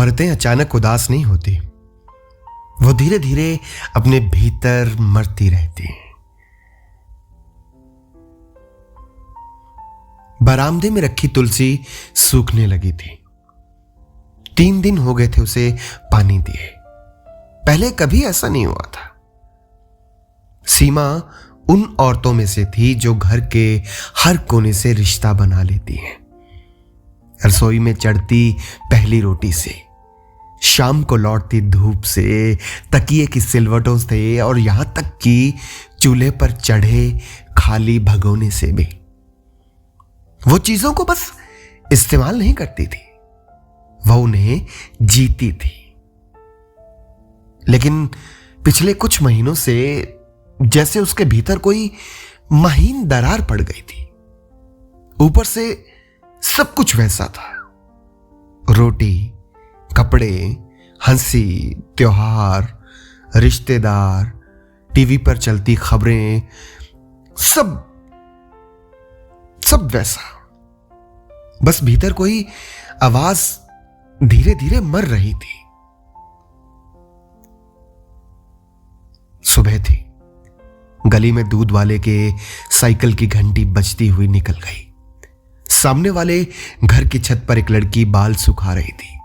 औरतें अचानक उदास नहीं होती, वो धीरे धीरे अपने भीतर मरती रहती हैं। बरामदे में रखी तुलसी सूखने लगी थी। 3 दिन हो गए थे उसे पानी दिए। पहले कभी ऐसा नहीं हुआ था। सीमा उन औरतों में से थी जो घर के हर कोने से रिश्ता बना लेती हैं। रसोई में चढ़ती पहली रोटी से, शाम को लौटती धूप से, तकिए की सिलवटों से और यहां तक कि चूल्हे पर चढ़े खाली भगोने से भी। वो चीजों को बस इस्तेमाल नहीं करती थी, वह उन्हें जीती थी। लेकिन पिछले कुछ महीनों से जैसे उसके भीतर कोई महीन दरार पड़ गई थी। ऊपर से सब कुछ वैसा था, रोटी, कपड़े, हंसी, त्योहार, रिश्तेदार, टीवी पर चलती खबरें, सब वैसा। बस भीतर कोई आवाज धीरे धीरे मर रही थी। सुबह थी। गली में दूध वाले के साइकिल की घंटी बजती हुई निकल गई। सामने वाले घर की छत पर एक लड़की बाल सुखा रही थी।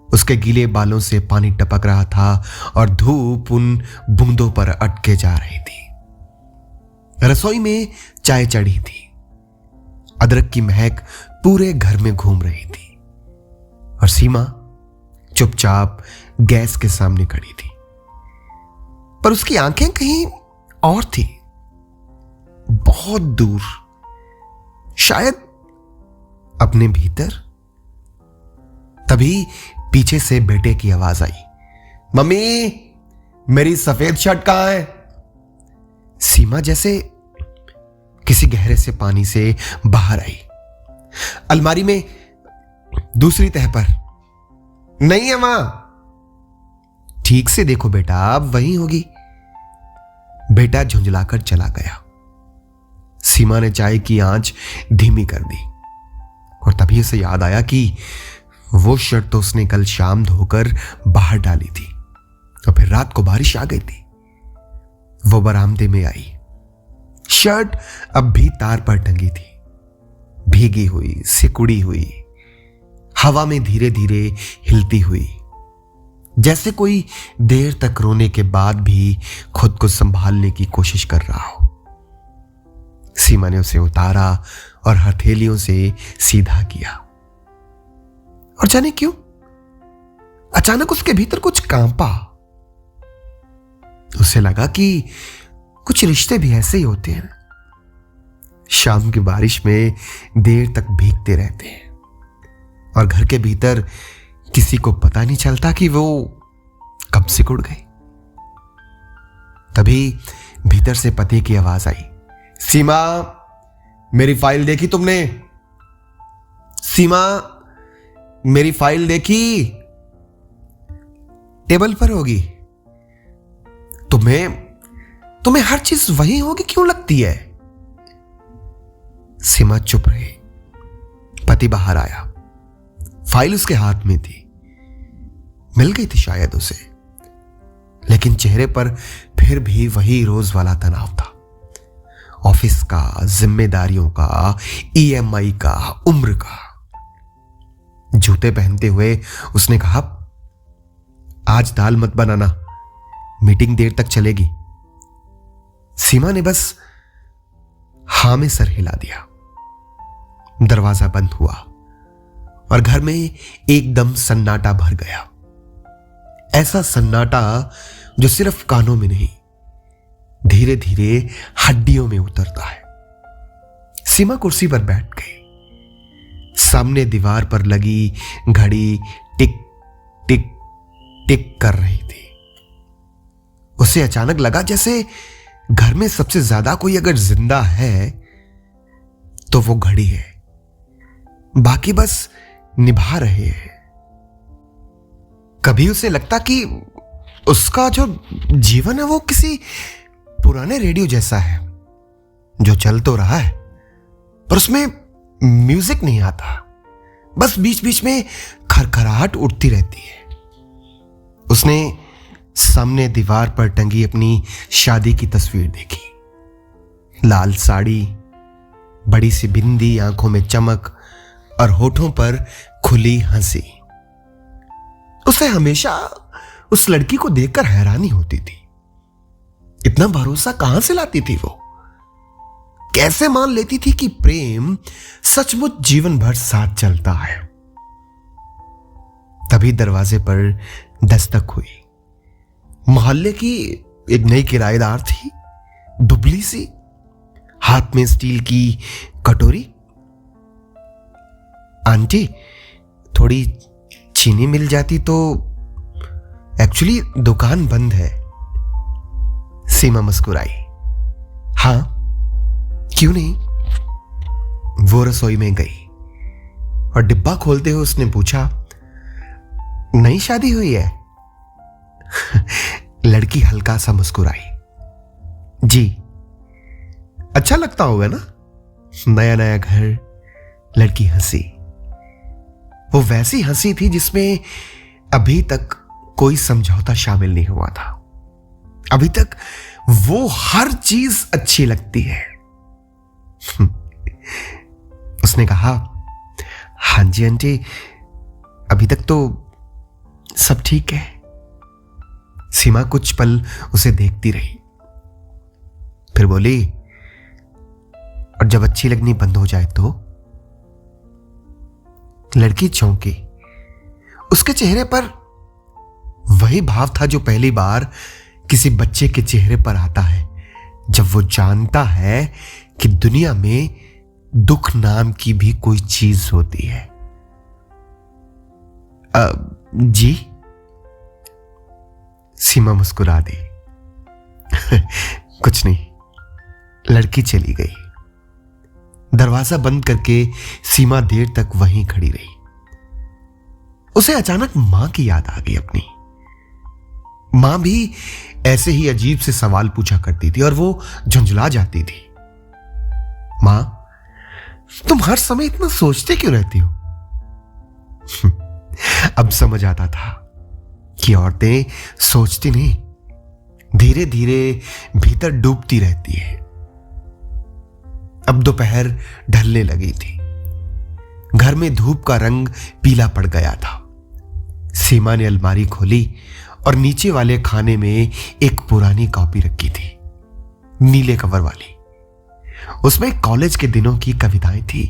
उसके गीले बालों से पानी टपक रहा था और धूप उन बूंदों पर अटके जा रही थी। रसोई में चाय चढ़ी थी। अदरक की महक पूरे घर में घूम रही थी और सीमा चुपचाप गैस के सामने खड़ी थी। पर उसकी आंखें कहीं और थी, बहुत दूर, शायद अपने भीतर। तभी पीछे से बेटे की आवाज आई, मम्मी, मेरी सफेद शर्ट कहां है? सीमा जैसे किसी गहरे से पानी से बाहर आई। अलमारी में दूसरी तह पर। नहीं है मां। ठीक से देखो बेटा, अब वहीं होगी। बेटा झुंझलाकर चला गया। सीमा ने चाय की आंच धीमी कर दी और तभी उसे याद आया कि वो शर्ट तो उसने कल शाम धोकर बाहर डाली थी और फिर रात को बारिश आ गई थी। वो बरामदे में आई। शर्ट अब भी तार पर टंगी थी, भीगी हुई, सिकुड़ी हुई, हवा में धीरे धीरे हिलती हुई, जैसे कोई देर तक रोने के बाद भी खुद को संभालने की कोशिश कर रहा हो। सीमा ने उसे उतारा और हथेलियों से सीधा किया। और जाने क्यों अचानक उसके भीतर कुछ कांपा। उसे लगा कि कुछ रिश्ते भी ऐसे ही होते हैं, शाम की बारिश में देर तक भीगते रहते हैं और घर के भीतर किसी को पता नहीं चलता कि वो कब सिकुड़ गए। तभी भीतर से पति की आवाज आई, सीमा, मेरी फाइल देखी तुमने? सीमा, मेरी फाइल देखी? टेबल पर होगी। तुम्हें हर चीज वही होगी क्यों लगती है? सीमा चुप रही। पति बाहर आया। फाइल उसके हाथ में थी। मिल गई थी शायद उसे, लेकिन चेहरे पर फिर भी वही रोज वाला तनाव था। ऑफिस का, जिम्मेदारियों का, ईएमआई का, उम्र का। जूते पहनते हुए उसने कहा, आज दाल मत बनाना, मीटिंग देर तक चलेगी। सीमा ने बस हां में सर हिला दिया। दरवाजा बंद हुआ और घर में एकदम सन्नाटा भर गया। ऐसा सन्नाटा जो सिर्फ कानों में नहीं, धीरे धीरे हड्डियों में उतरता है। सीमा कुर्सी पर बैठ गई। सामने दीवार पर लगी घड़ी टिक टिक टिक कर रही थी। उसे अचानक लगा जैसे घर में सबसे ज्यादा कोई अगर जिंदा है तो वो घड़ी है, बाकी बस निभा रहे हैं। कभी उसे लगता कि उसका जो जीवन है वो किसी पुराने रेडियो जैसा है जो चल तो रहा है पर उसमें म्यूजिक नहीं आता, बस बीच बीच में खरखराहट उठती रहती है। उसने सामने दीवार पर टंगी अपनी शादी की तस्वीर देखी। लाल साड़ी, बड़ी सी बिंदी, आंखों में चमक और होठों पर खुली हंसी। उसे हमेशा उस लड़की को देखकर हैरानी होती थी। इतना भरोसा कहां से लाती थी वो? कैसे मान लेती थी कि प्रेम सचमुच जीवन भर साथ चलता है? तभी दरवाजे पर दस्तक हुई। मोहल्ले की एक नई किराएदार थी, दुबली सी, हाथ में स्टील की कटोरी। आंटी, थोड़ी चीनी मिल जाती तो। एक्चुअली दुकान बंद है। सीमा मुस्कुराई। हाँ, क्यों नहीं? वो रसोई में गई और डिब्बा खोलते हुए उसने पूछा, नई शादी हुई है? लड़की हल्का सा मुस्कुराई। जी। अच्छा लगता होगा ना, नया नया घर। लड़की हंसी। वो वैसी हंसी थी जिसमें अभी तक कोई समझौता शामिल नहीं हुआ था। अभी तक वो हर चीज अच्छी लगती है। उसने कहा, हाँ जी आंटी, अभी तक तो सब ठीक है। सीमा कुछ पल उसे देखती रही, फिर बोली, और जब अच्छी लगनी बंद हो जाए तो? लड़की चौंकी। उसके चेहरे पर वही भाव था जो पहली बार किसी बच्चे के चेहरे पर आता है जब वो जानता है कि दुनिया में दुख नाम की भी कोई चीज होती है। जी? सीमा मुस्कुरा दी। कुछ नहीं। लड़की चली गई। दरवाजा बंद करके सीमा देर तक वहीं खड़ी रही। उसे अचानक मां की याद आ गई अपनी। मां भी ऐसे ही अजीब से सवाल पूछा करती थी और वो झुंझला जाती थी। मां, तुम हर समय इतना सोचते क्यों रहती हो? अब समझ आता था कि औरतें सोचती नहीं, धीरे धीरे भीतर डूबती रहती है। अब दोपहर ढलने लगी थी। घर में धूप का रंग पीला पड़ गया था। सीमा ने अलमारी खोली और नीचे वाले खाने में एक पुरानी कॉपी रखी थी, नीले कवर वाली। उसमें कॉलेज के दिनों की कविताएं थी।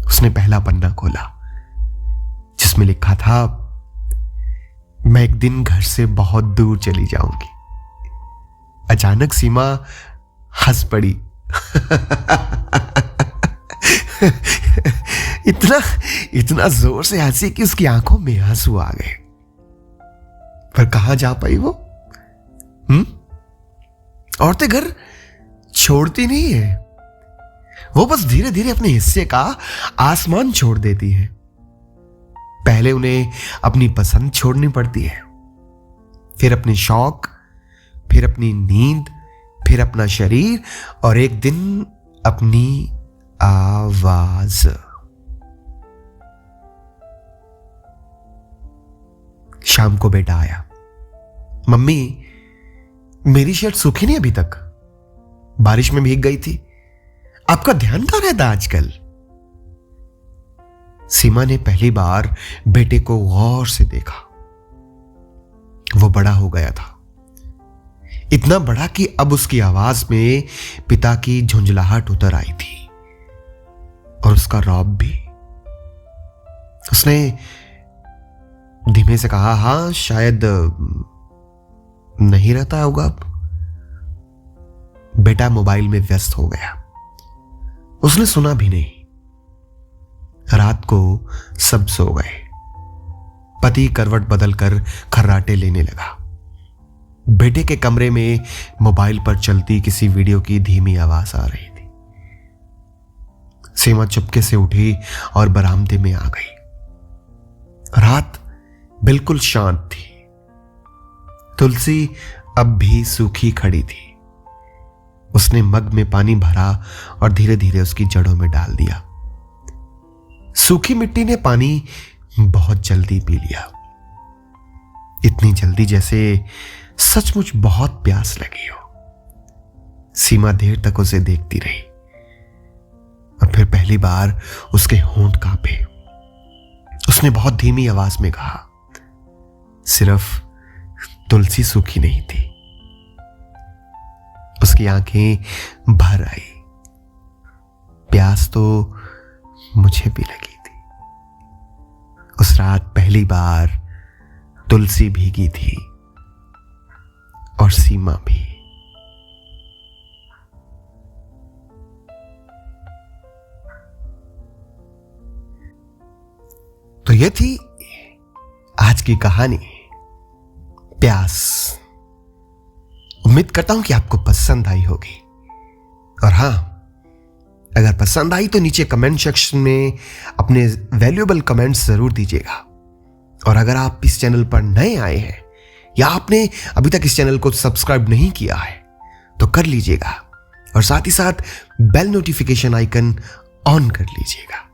उसने पहला पन्ना खोला जिसमें लिखा था, मैं एक दिन घर से बहुत दूर चली जाऊंगी। अचानक सीमा हंस पड़ी। इतना जोर से हंसी कि उसकी आंखों में आंसू आ गए। पर कहां जा पाई वो? औरतें घर छोड़ती नहीं है, वो बस धीरे धीरे अपने हिस्से का आसमान छोड़ देती है। पहले उन्हें अपनी पसंद छोड़नी पड़ती है, फिर अपने शौक, फिर अपनी नींद, फिर अपना शरीर और एक दिन अपनी आवाज। शाम को बेटा आया। मम्मी, मेरी शर्ट सूखी नहीं अभी तक, बारिश में भीग गई थी। आपका ध्यान कहां रहता आजकल? सीमा ने पहली बार बेटे को गौर से देखा। वो बड़ा हो गया था, इतना बड़ा कि अब उसकी आवाज में पिता की झुंझलाहट उतर आई थी और उसका रौब भी। उसने धीमे से कहा, हां, शायद नहीं रहता होगा अब। बेटा मोबाइल में व्यस्त हो गया। उसने सुना भी नहीं। रात को सब सो गए। पति करवट बदलकर खर्राटे लेने लगा। बेटे के कमरे में मोबाइल पर चलती किसी वीडियो की धीमी आवाज आ रही थी। सीमा चुपके से उठी और बरामदे में आ गई। रात बिल्कुल शांत थी। तुलसी अब भी सूखी खड़ी थी। उसने मग में पानी भरा और धीरे धीरे उसकी जड़ों में डाल दिया। सूखी मिट्टी ने पानी बहुत जल्दी पी लिया, इतनी जल्दी जैसे सचमुच बहुत प्यास लगी हो। सीमा देर तक उसे देखती रही और फिर पहली बार उसके होंठ कांपे। उसने बहुत धीमी आवाज में कहा, सिर्फ तुलसी सूखी नहीं थी। उसकी आंखें भर आई। प्यास तो मुझे भी लगी थी। उस रात पहली बार तुलसी भीगी थी और सीमा भी। तो ये थी आज की कहानी, प्यास। उम्मीद करता हूं कि आपको पसंद आई होगी। और हां, अगर पसंद आई तो नीचे कमेंट सेक्शन में अपने वैल्यूएबल कमेंट्स जरूर दीजिएगा। और अगर आप इस चैनल पर नए आए हैं या आपने अभी तक इस चैनल को सब्सक्राइब नहीं किया है तो कर लीजिएगा और साथ ही साथ बेल नोटिफिकेशन आइकन ऑन कर लीजिएगा।